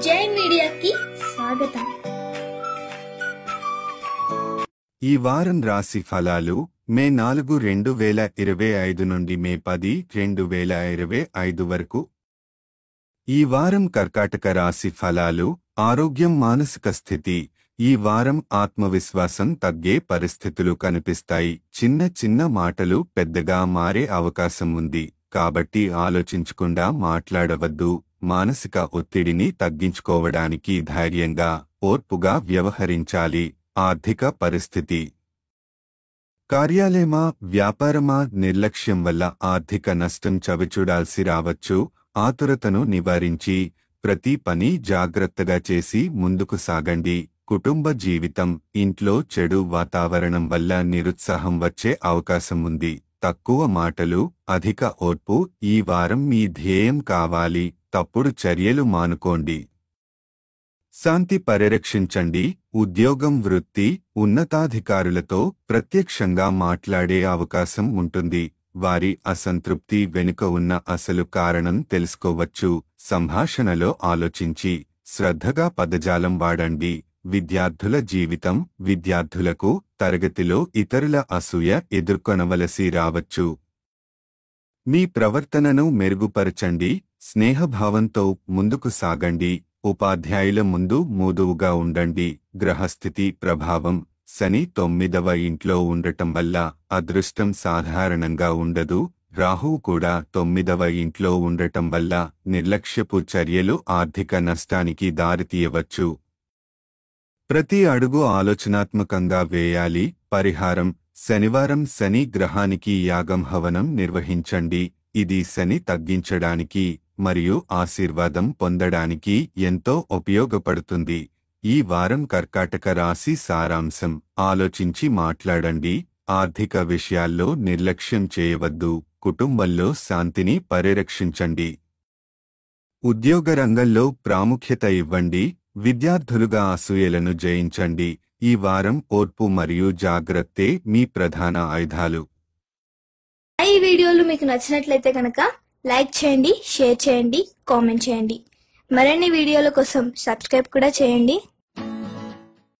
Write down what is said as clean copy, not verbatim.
జై మీడియాకి స్వాగతం. ఈ వారం రాశి ఫలాలు మే 4, 2025 నుండి మే 10, 2025 వరకు. ఈ వారం కర్కాటక రాశి ఫలాలు. ఆరోగ్యం, మానసిక స్థితి. ఈ వారం ఆత్మవిశ్వాసం తగ్గే పరిస్థితులు కనిపిస్తాయి. చిన్న చిన్న మాటలు పెద్దగా మారే అవకాశం ఉంది, కాబట్టి ఆలోచించకుండా మాట్లాడవద్దు. మానసిక ఒత్తిడిని తగ్గించుకోవడానికి ధైర్యంగా, ఓర్పుగా వ్యవహరించాలి. ఆర్థిక పరిస్థితి. కార్యాలయమా, వ్యాపారమా, నిర్లక్ష్యం వల్ల ఆర్థిక నష్టం చవిచూడాల్సి రావచ్చు. ఆతురతను నివారించి ప్రతి పని జాగ్రత్తగా చేసి ముందుకు సాగండి. కుటుంబ జీవితం. ఇంట్లో చెడు వాతావరణం వల్ల నిరుత్సాహం వచ్చే అవకాశం ఉంది. తక్కువ మాటలు, అధిక ఓర్పు. ఈ వారం మీ ధ్యేయం కావాలి. తప్పుడు చర్యలు మానుకోండి. శాంతి పరిరక్షించండి. ఉద్యోగం, వృత్తి. ఉన్నతాధికారులతో ప్రత్యక్షంగా మాట్లాడే అవకాశం ఉంటుంది. వారి అసంతృప్తి వెనుక ఉన్న అసలు కారణం తెలుసుకోవచ్చు. సంభాషణలో ఆలోచించి శ్రద్ధగా పదజాలం వాడండి. విద్యార్థుల జీవితం. విద్యార్థులకు తరగతిలో ఇతరుల అసూయ ఎదుర్కొనవలసి రావచ్చు. మీ ప్రవర్తనను మెరుగుపరచండి. స్నేహభావంతో ముందుకు సాగండి. ఉపాధ్యాయుల ముందు మృదువుగా ఉండండి. గ్రహస్థితి ప్రభావం. శని 9వ ఇంట్లో ఉండటం వల్ల అదృష్టం సాధారణంగా ఉండదు. రాహువు కూడా 9వ ఇంట్లో ఉండటం వల్ల నిర్లక్ష్యపు చర్యలు ఆర్థిక నష్టానికి దారితీయవచ్చు. ప్రతి అడుగు ఆలోచనాత్మకంగా వేయాలి. పరిహారం. శనివారం శని గ్రహానికి యాగం హవనం నిర్వహించండి. ఇది శని తగ్గించడానికి మరియు ఆశీర్వాదం పొందడానికి ఎంతో ఉపయోగపడుతుంది. ఈ వారం కర్కాటక రాశి సారాంశం. ఆలోచించి మాట్లాడండి. ఆర్థిక విషయాల్లో నిర్లక్ష్యం చేయవద్దు. కుటుంబంలో శాంతిని పరిరక్షించండి. ఉద్యోగ రంగంలో ప్రాముఖ్యత ఇవ్వండి. విద్యార్థులుగా అసూయలను జయించండి. ఈ వారం ఓర్పు మరియు జాగ్రత్తే మీ ప్రధాన ఆయుధాలు. ఈ వీడియోలు మీకు నచ్చినట్లయితే కనుక లైక్ చేయండి, షేర్ చేయండి, కామెంట్ చేయండి. మరిన్ని వీడియోల కోసం సబ్స్క్రైబ్ కూడా చేయండి.